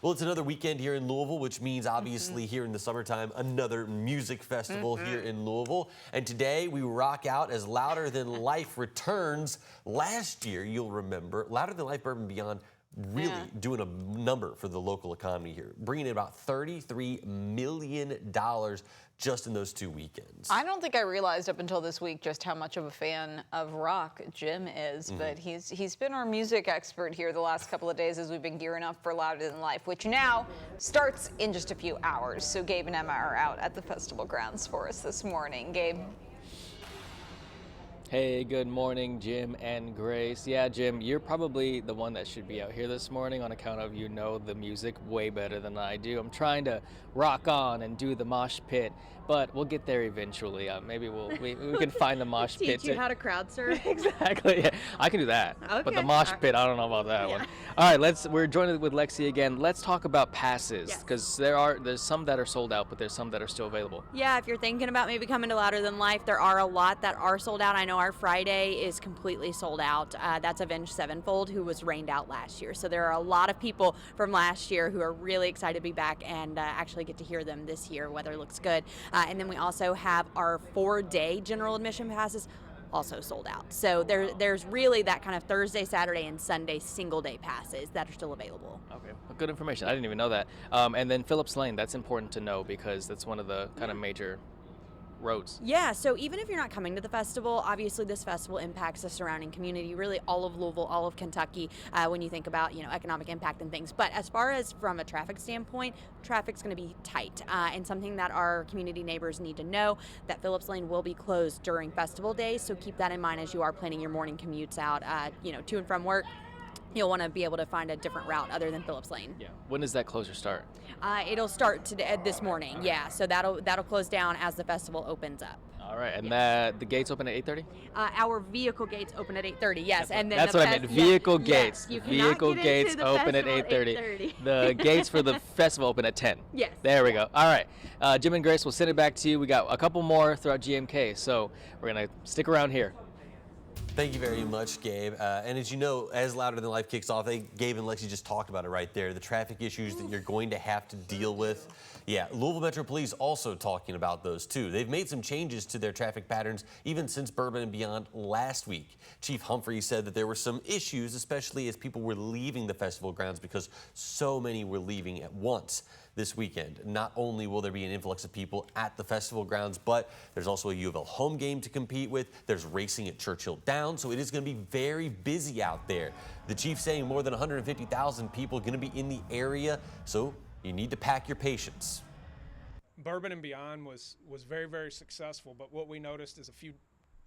Well, it's another weekend here in Louisville, which means obviously here in the summertime, another music festival here in Louisville. And today we rock out as Louder Than Life returns. Last year, you'll remember, Louder Than Life Bourbon Beyond really doing a number for the local economy here, bringing in about $33 million just in those 2 weekends. I don't think I realized up until this week just how much of a fan of rock Jim is, but he's been our music expert here the last couple of days as we've been gearing up for Louder Than Life, which now starts in just a few hours. So Gabe and Emma are out at the festival grounds for us this morning. Gabe. Hey, good morning, Jim and Grace. Yeah, Jim, you're probably the one that should be out here this morning on account of you know the music way better than I do. I'm trying to rock on and do the mosh pit, but we'll get there eventually. Maybe we can find the mosh pit. Teach you how to crowd surf. Exactly. Yeah, I can do that. Okay. But the mosh pit, I don't know about that one. All right, we're joined with Lexi again. Let's talk about passes because there's some that are sold out, but there's some that are still available. Yeah, if you're thinking about maybe coming to Louder Than Life, there are a lot that are sold out. I know our Friday is completely sold out. That's Avenged Sevenfold, who was rained out last year. So there are a lot of people from last year who are really excited to be back and actually get to hear them this year. Weather looks good. And then we also have our 4-day general admission passes also sold out. So there's really that kind of Thursday, Saturday, and Sunday single-day passes that are still available. Okay, well, good information. I didn't even know that. And then Phillips Lane, that's important to know because that's one of the kind of major roads. Yeah, so even if you're not coming to the festival, obviously this festival impacts the surrounding community, really all of Louisville, all of Kentucky, when you think about, economic impact and things. But as far as from a traffic standpoint, traffic's going to be tight. And something that our community neighbors need to know, that Phillips Lane will be closed during festival days, so keep that in mind as you are planning your morning commutes out, to and from work. You'll want to be able to find a different route other than Phillips Lane. Yeah. When does that closure start? It'll start this morning. Yeah. So that'll close down as the festival opens up. All right. And the gates open at 8:30? Our vehicle gates open at 8:30. Yes. And then that's what I meant. Vehicle gates. Yes, vehicle gates open at 8:30. The gates for the festival open at 10. Yes. There we go. All right. Jim and Grace, we'll send it back to you. We got a couple more throughout GMK, so we're gonna stick around here. Thank you very much, Gabe. And as you know, as Louder Than Life kicks off, Gabe and Lexi just talked about it right there, the traffic issues that you're going to have to deal with. Yeah, Louisville Metro Police also talking about those too. They've made some changes to their traffic patterns even since Bourbon and Beyond last week. Chief Humphrey said that there were some issues, especially as people were leaving the festival grounds because so many were leaving at once this weekend. Not only will there be an influx of people at the festival grounds, but there's also a U of L home game to compete with. There's racing at Churchill Downs, so it is going to be very busy out there. The chief saying more than 150,000 people going to be in the area, so you need to pack your patience. Bourbon and Beyond was very, very successful, but what we noticed is a few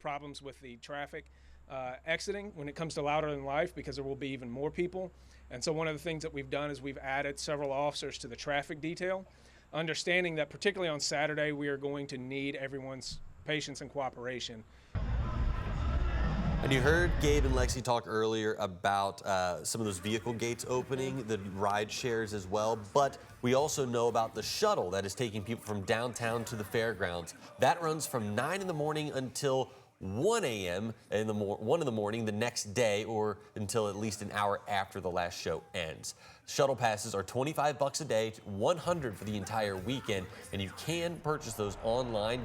problems with the traffic exiting when it comes to Louder Than Life because there will be even more people. And so one of the things that we've done is we've added several officers to the traffic detail, understanding that particularly on Saturday we are going to need everyone's patience and cooperation. And you heard Gabe and Lexi talk earlier about some of those vehicle gates opening, the ride shares as well, but we also know about the shuttle that is taking people from downtown to the fairgrounds. That runs from 9 in the morning until 1 a.m. 1 in the morning the next day, or until at least an hour after the last show ends. Shuttle passes are $25 a day, $100 for the entire weekend, and you can purchase those online.